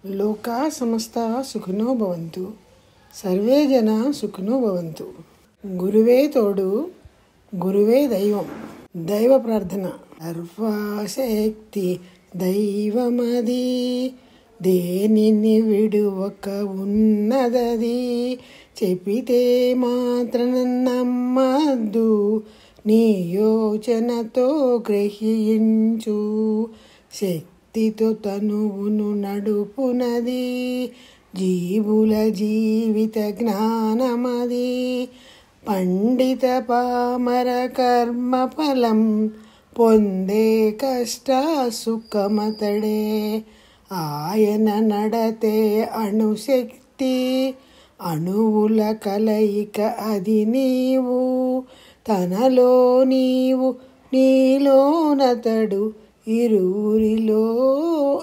లోకా సమస్తా సుఖినో భవంతు, సర్వే జనా సుఖినో భవంతు. గురువే తోడు, గురువే దైవం. దైవ ప్రార్థన. సర్వశక్తి దైవమది, దేనిని విడువక ఉన్నదది. చెప్పితే మాత్రం నమ్మద్దు, నీ యోచనతో గ్రహించు. శక్తితో తనువును నడుపునది, జీవుల జీవిత జ్ఞానమది. పండిత పామర కర్మ ఫలం పొందే కష్ట సుఖమతడే. ఆయన నడతే అణుశక్తి, అణువుల కలయిక అది నీవు. తనలో నీవు, నీలోనతడు, ఇరువురిలో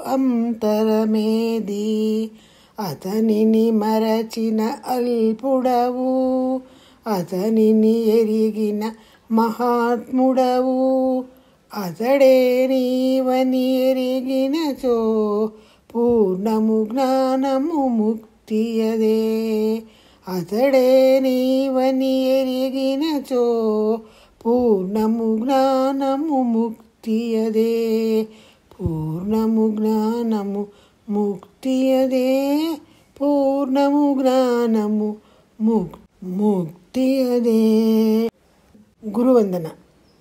అంతరమేది. అతనిని మరచిన అల్పుడవు, అతనిని ఎరిగిన మహాత్ముడవు. అతడే నీవని ఎరిగినచో, పూర్ణము జ్ఞానము ముక్తియదే. అతడే నీవని ఎరిగినచో, పూర్ణము జ్ఞానము ముక్తియదే. పూర్ణము జ్ఞానము ముక్తియదే. పూర్ణము జ్ఞానము ముక్తియదే. గురువందన.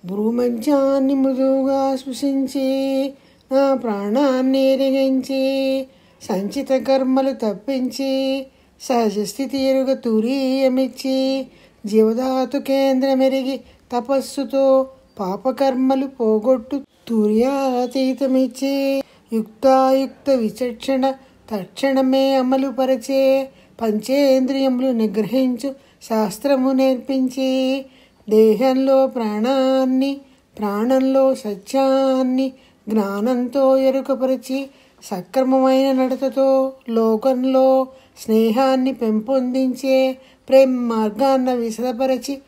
భూమధ్యాన్ని మృదువుగా స్పృశించి, నా ప్రాణాన్ని ఎరిగించి, సంచిత కర్మలు తప్పించి, సహజస్థితి ఎరుగ తురీయమిచ్చి, జీవధాతు కేంద్రమెరిగి తపస్సుతో పాపకర్మలు పోగొట్టు తుర్యాతీతమిచ్చి, యుక్తాయుక్త విచక్షణ తక్షణమే అమలు పరిచే, పంచేంద్రియములు నిగ్రహించు శాస్త్రము నేర్పించి, దేహంలో ప్రాణాన్ని, ప్రాణంలో సత్యాన్ని జ్ఞానంతో ఎరుకపరిచి, సక్రమమైన నడతతో లోకంలో స్నేహాన్ని పెంపొందించే ప్రేమ మార్గాన్న విశదపరచి,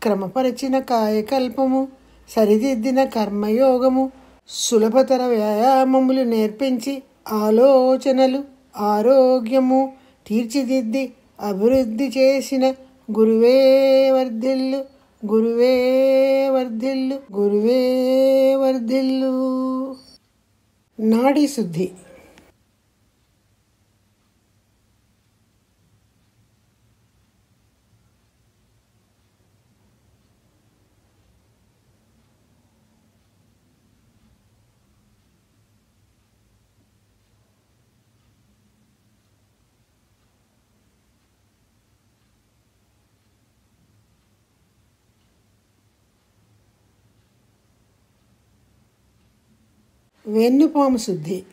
క్రమపరిచిన కాయకల్పము, సరిదిద్దిన కర్మయోగము, సులభతర వ్యాయామములు నేర్పించి, ఆలోచనలు ఆరోగ్యము తీర్చిదిద్ది అభివృద్ధి చేసిన గురువే వర్ధిల్లు, గురువే వర్ధిల్లు, గురువే వర్ధిల్లు. నాడీ శుద్ధి. వెన్నుపాము శుద్ధి.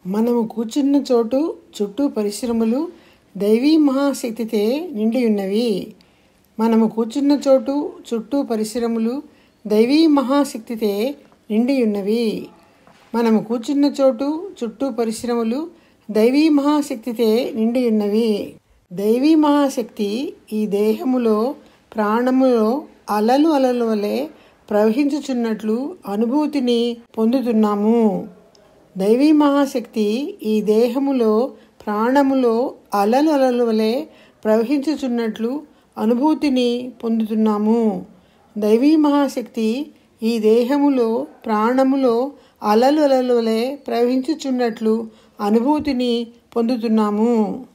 మనము కూర్చున్న చోటు చుట్టూ పరిశ్రమలు దైవీ మహాశక్తితే నిండి ఉన్నవి. మనము కూర్చున్న చోటు చుట్టూ పరిశ్రమలు దైవీ మహాశక్తితే నిండి ఉన్నవి. మనము కూర్చున్న చోటు చుట్టూ పరిశ్రమలు దైవీ మహాశక్తితే నిండి ఉన్నవి. దైవీ మహాశక్తి ఈ దేహములో, ప్రాణములో అలలు అలలు వలె ప్రవహించుచున్నట్లు అనుభూతిని పొందుతున్నాము. దైవీ మహాశక్తి ఈ దేహములో, ప్రాణములో అలలు అలలు వలె ప్రవహించుచున్నట్లు అనుభూతిని పొందుతున్నాము. దైవీ మహాశక్తి ఈ దేహములో, ప్రాణములో అలలు అలలు వలె ప్రవహించుచున్నట్లు అనుభూతిని పొందుతున్నాము.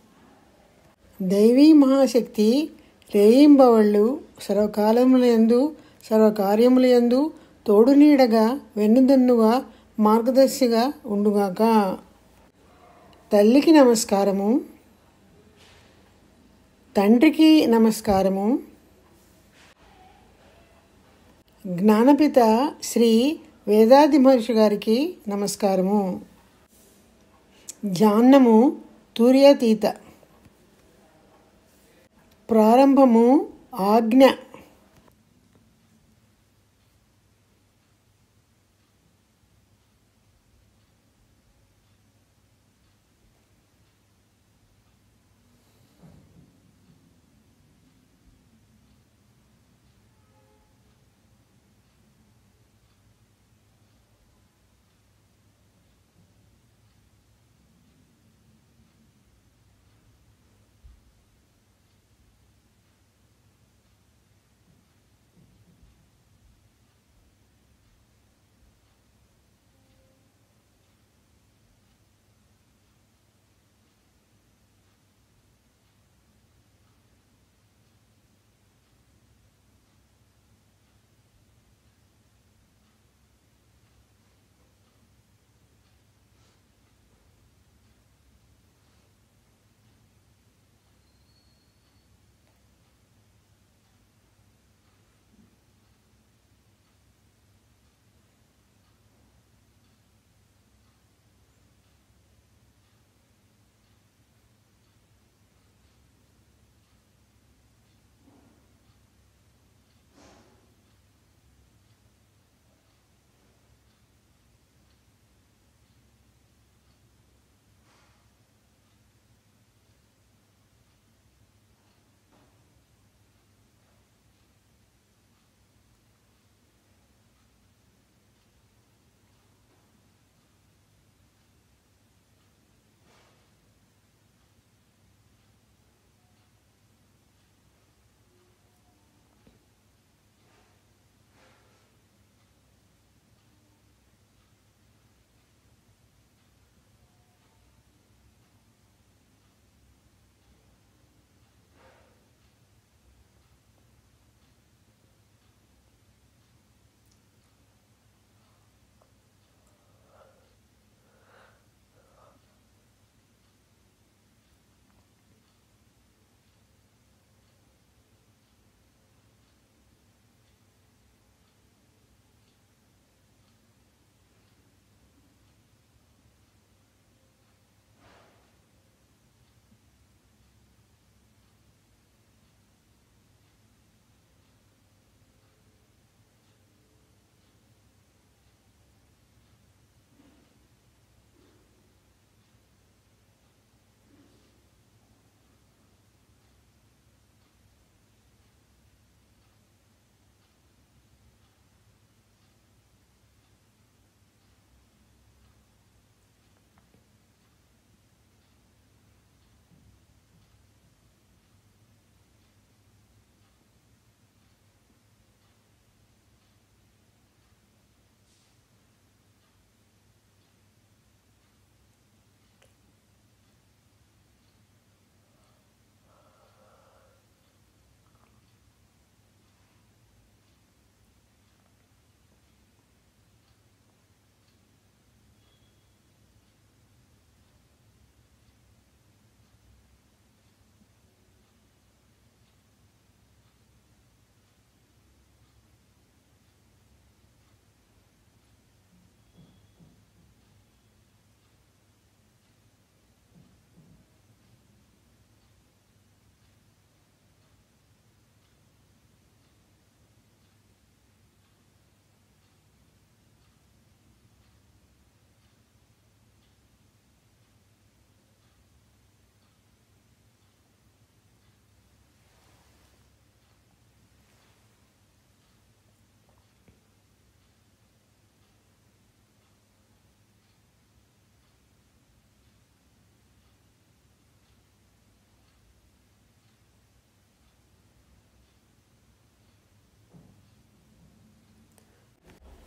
దైవీ మహాశక్తి రేయింబవళ్ళు సర్వకాలములందు, సర్వకార్యములందు తోడునీడగా, వెన్నుదన్నుగా, మార్గదర్శిగా ఉండుగాక. తల్లికి నమస్కారము, తండ్రికి నమస్కారము. జ్ఞానపిత శ్రీ వేదాది మహర్షి గారికి నమస్కారము. ధ్యానము తూర్యాతీత. ప్రారంభము ఆజ్ఞ.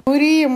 తురీయం.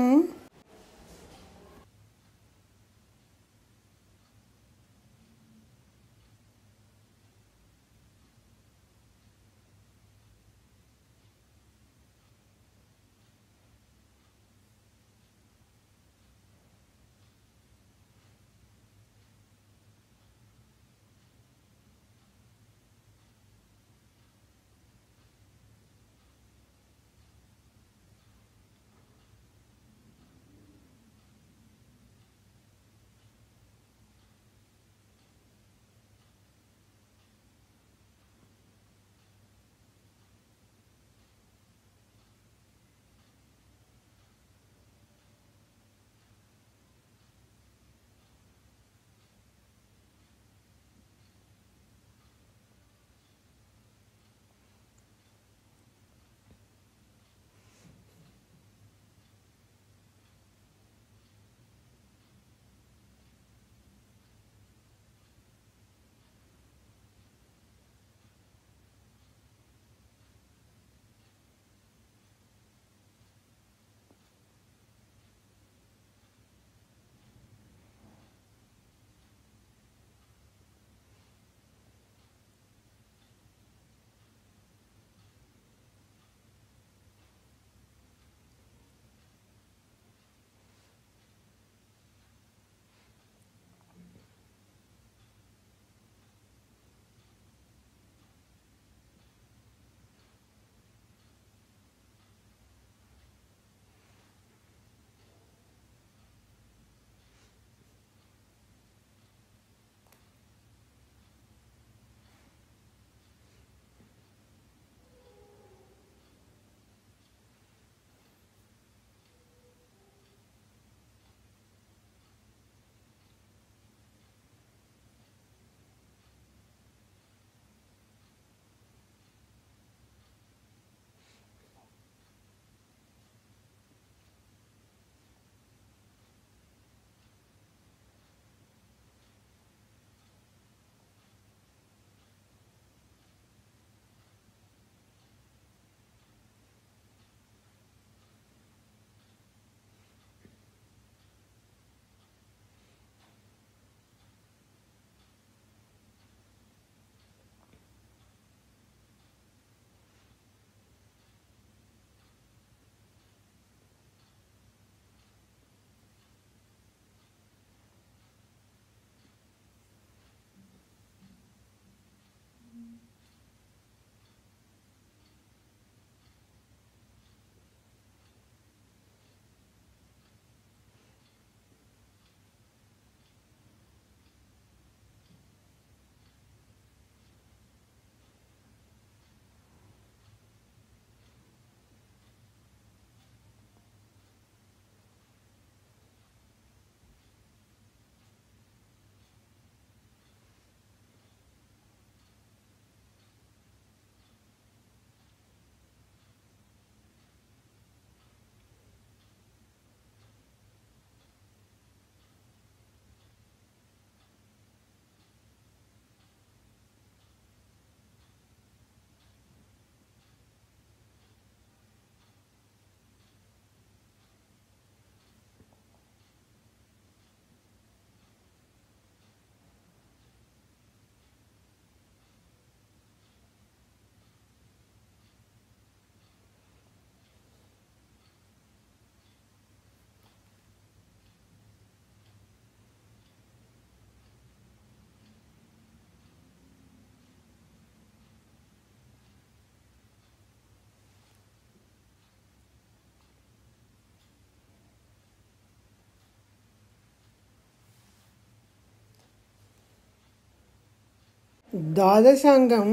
ద్వాదశాంగం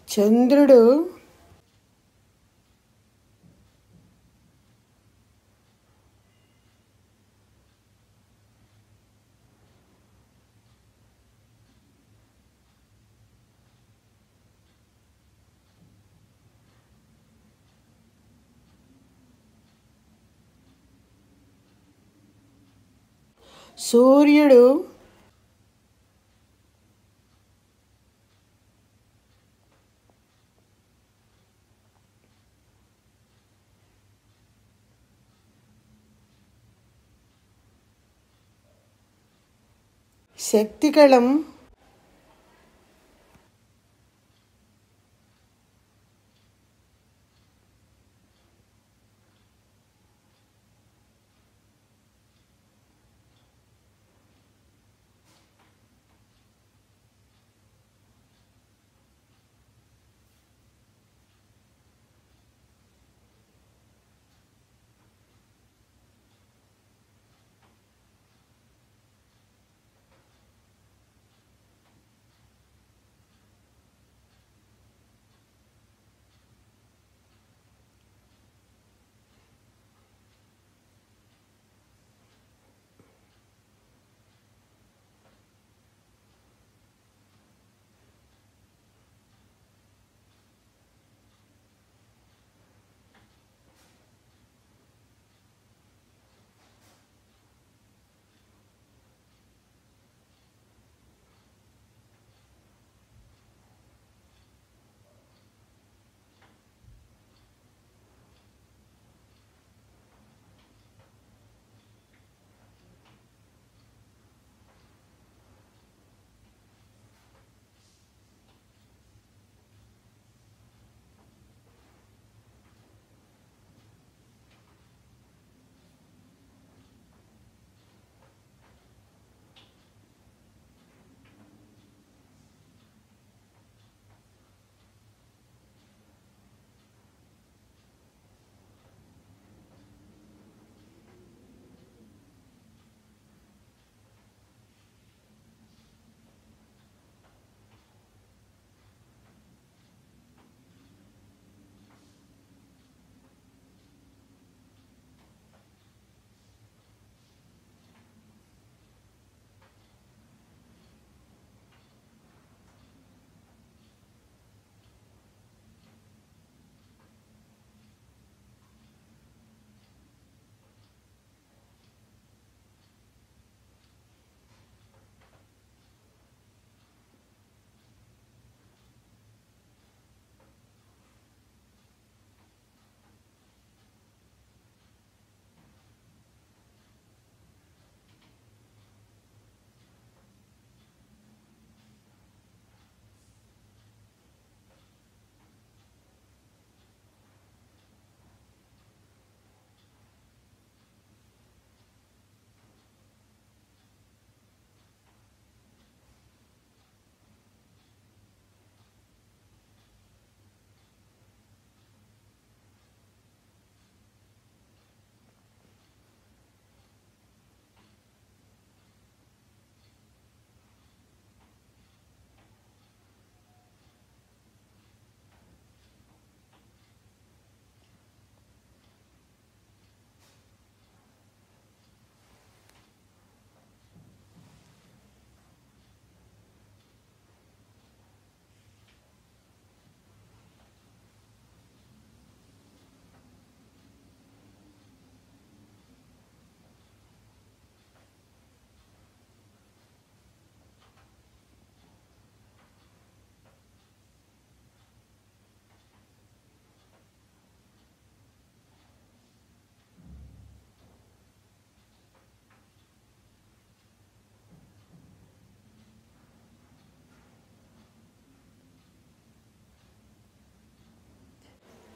చంద్రుడు సూర్యుడు శక్తికళం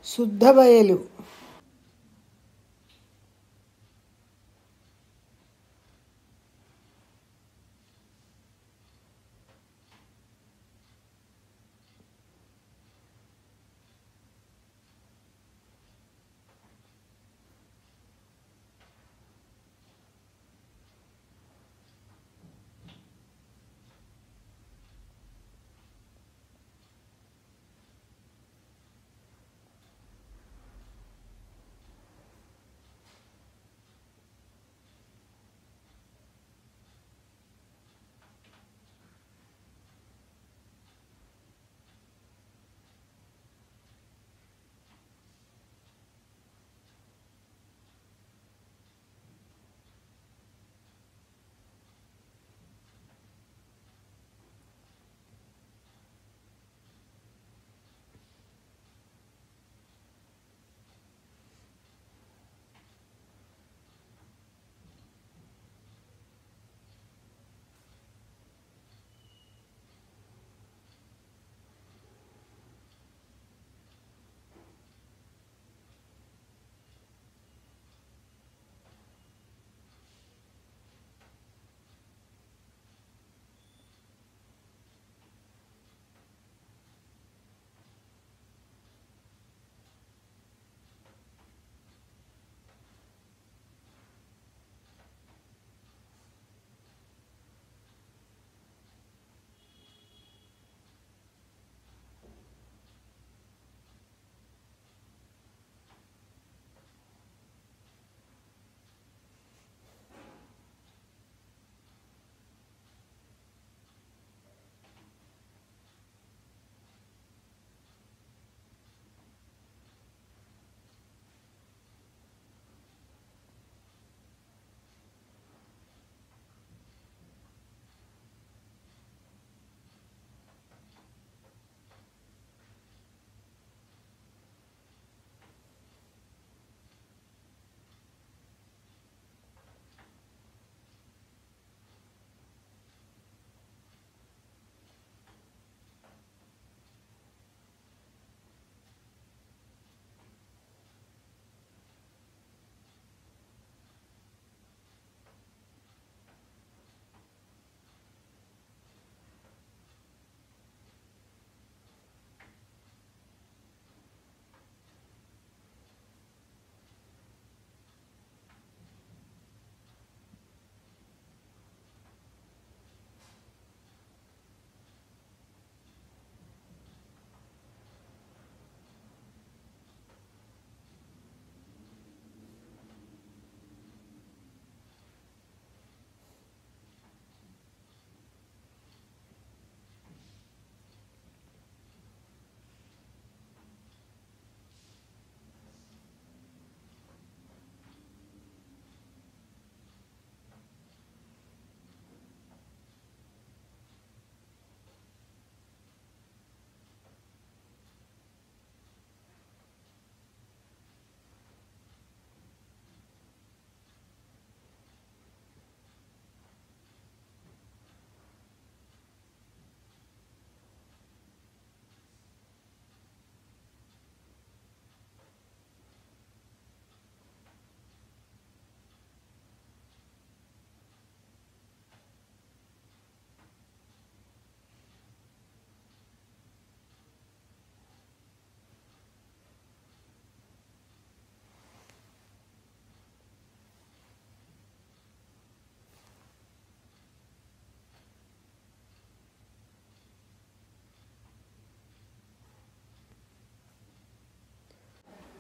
శుద్ధబయలు,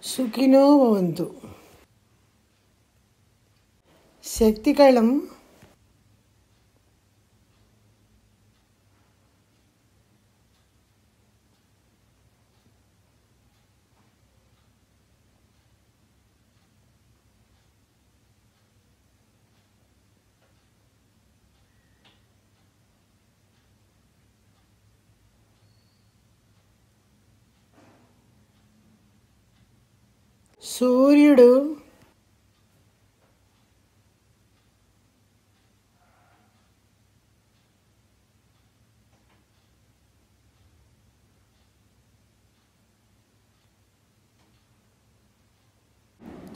సుఖినో భవంతు. శక్తికళం సూర్యుడు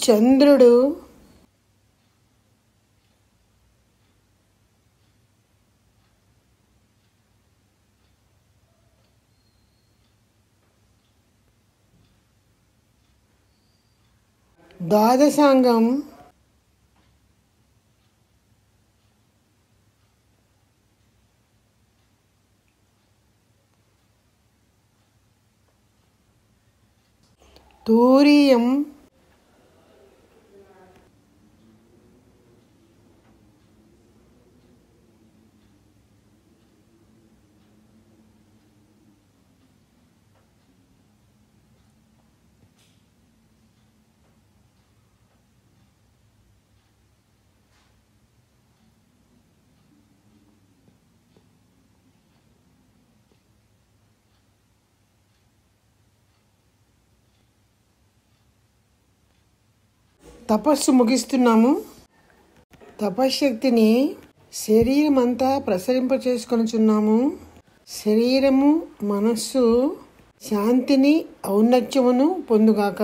చంద్రుడు, ద్వాదశాంగం, తూరియం, తపస్సు ముగిస్తున్నాము. తపశ్శక్తిని శరీరమంతా ప్రసరింపచేసుకొనుచున్నాము. శరీరము మనస్సు శాంతిని ఔన్నత్యమును పొందుగాక.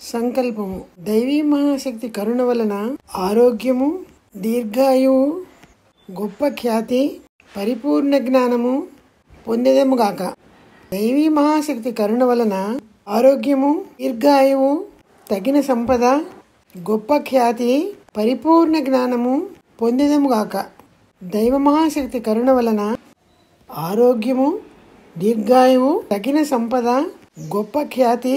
సంకల్పము. దైవీ మహాశక్తి కరుణ వలన ఆరోగ్యము, దీర్ఘాయువు, గొప్ప ఖ్యాతి, పరిపూర్ణ జ్ఞానము పొందేదముగాక. దైవీ మహాశక్తి కరుణ వలన ఆరోగ్యము, దీర్ఘాయువు, తగిన సంపద, గొప్ప ఖ్యాతి, పరిపూర్ణ జ్ఞానము పొందేదముగాక. దైవ మహాశక్తి కరుణ వలన ఆరోగ్యము, దీర్ఘాయువు, తగిన సంపద, గొప్ప ఖ్యాతి,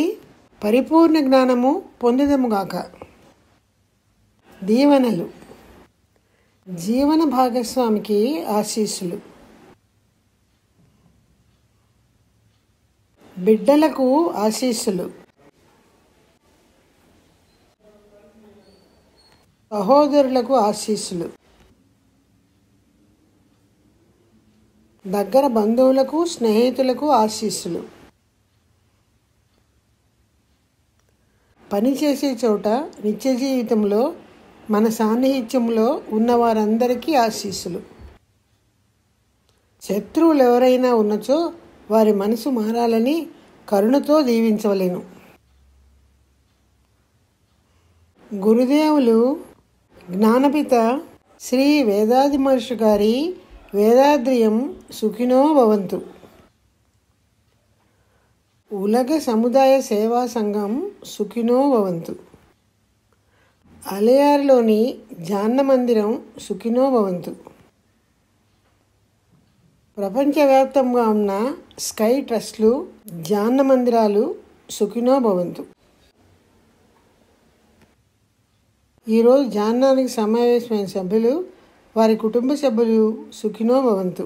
పరిపూర్ణ జ్ఞానము పొందేదముగాక. దీవెనలు. జీవన భాగస్వామికి ఆశీస్సులు. బిడ్డలకు ఆశీస్సులు. సహోదరులకు ఆశీస్సులు. దగ్గర బంధువులకు, స్నేహితులకు ఆశీస్సులు. పనిచేసే చోట, నిత్య జీవితంలో, మన సాన్నిహిత్యంలో ఉన్నవారందరికీ ఆశీస్సులు. శత్రువులు ఎవరైనా ఉన్నచో వారి మనసు మారాలని కరుణతో దీవించవలెను. గురుదేవులు జ్ఞానపిత శ్రీ వేదాది మహర్షి గారి వేదాద్రియం సుఖినో భవంతు. ఉలగ సముదాయ సేవా సంఘం సుఖినో భవంతు. అలయార్లోని జాన్న మందిరం సుఖినో భవంతు. ప్రపంచవ్యాప్తంగా ఉన్న స్కై ట్రస్ట్లు, జాన్న మందిరాలు సుఖినో భవంతు. ఈరోజు జాన్నానికి సమావేశమైన సభ్యులు, వారి కుటుంబ సభ్యులు సుఖినో భవంతు.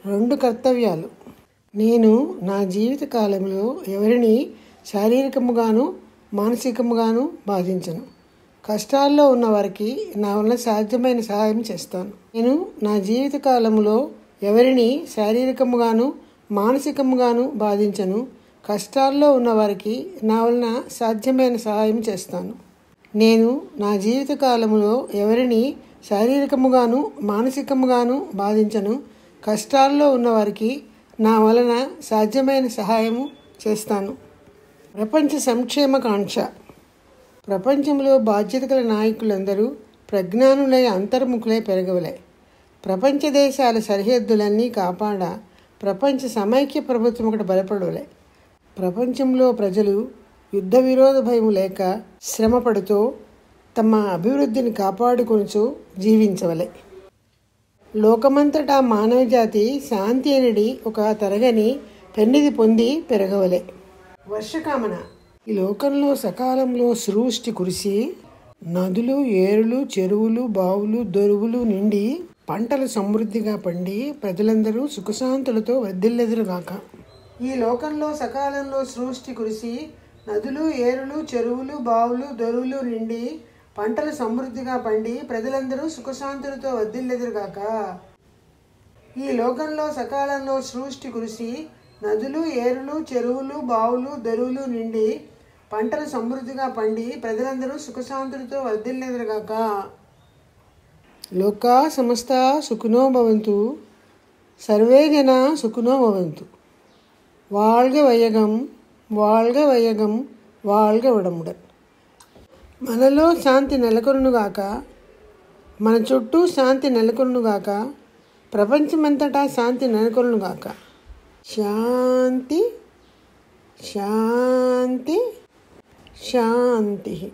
2 కర్తవ్యాలు. నేను నా జీవిత కాలంలో ఎవరిని శారీరకముగాను మానసికముగాను బాధించను. కష్టాల్లో ఉన్న వారికి నా వలన సాధ్యమైన సహాయం చేస్తాను. నేను నా జీవిత కాలంలో ఎవరిని శారీరకముగాను మానసికముగాను బాధించను. కష్టాల్లో ఉన్న వారికి నా వలన సాధ్యమైన సహాయం చేస్తాను. నేను నా జీవిత కాలంలో ఎవరిని శారీరకముగాను మానసికముగాను బాధించను. కష్టాల్లో ఉన్నవారికి నా వలన సాధ్యమైన సహాయము చేస్తాను. ప్రపంచ సంక్షేమ కాంక్ష. ప్రపంచంలో బాధ్యత గల నాయకులందరూ ప్రజ్ఞానులై అంతర్ముఖులై పెరగవలే. ప్రపంచ దేశాల సరిహద్దులన్నీ కాపాడ ప్రపంచ సమైక్య ప్రభుత్వం ఒకటి బలపడవలే. ప్రపంచంలో ప్రజలు యుద్ధ విరోధ భయం లేక శ్రమపడుతూ తమ అభివృద్ధిని కాపాడుకొనుచూ జీవించవలే. లోకమంతటా మానవజాతి శాంతి అనేది ఒక తరగని పెన్నిది పొంది పెరగవలే. వర్షకామన. ఈ లోకంలో సకాలంలో సృష్టి కురిసి నదులు, ఏరులు, చెరువులు, బావులు, దొరువులు నిండి పంటలు సమృద్ధిగా పండి ప్రజలందరూ సుఖశాంతులతో వర్ధిల్లెదరుగాక. ఈ లోకంలో సకాలంలో సృష్టి కురిసి నదులు, ఏరులు, చెరువులు, బావులు, దొరువులు నిండి పంటలు సమృద్ధిగా పండి ప్రజలందరూ సుఖశాంతులతో వర్ధిల్లెదరుగాక. ఈ లోకంలో సకాలంలో సృష్టి కురిసి నదులు, ఏరులు, చెరువులు, బావులు, దొరువులు నిండి పంటలు సమృద్ధిగా పండి ప్రజలందరూ సుఖశాంతులతో వర్ధిల్లెదరుగాక. లోకా సమస్త సుఖినో భవంతు. సర్వే జనా సుఖినో భవంతు. வாழ்க வையகம், வாழ்க వైయగం, வாழ்க వడముடன். మనలో శాంతి నెలకొనుగాక, మన చుట్టూ శాంతి నెలకొనుగాక, ప్రపంచమంతటా శాంతి నెలకొనుగాక. శాంతి శాంతి శాంతి.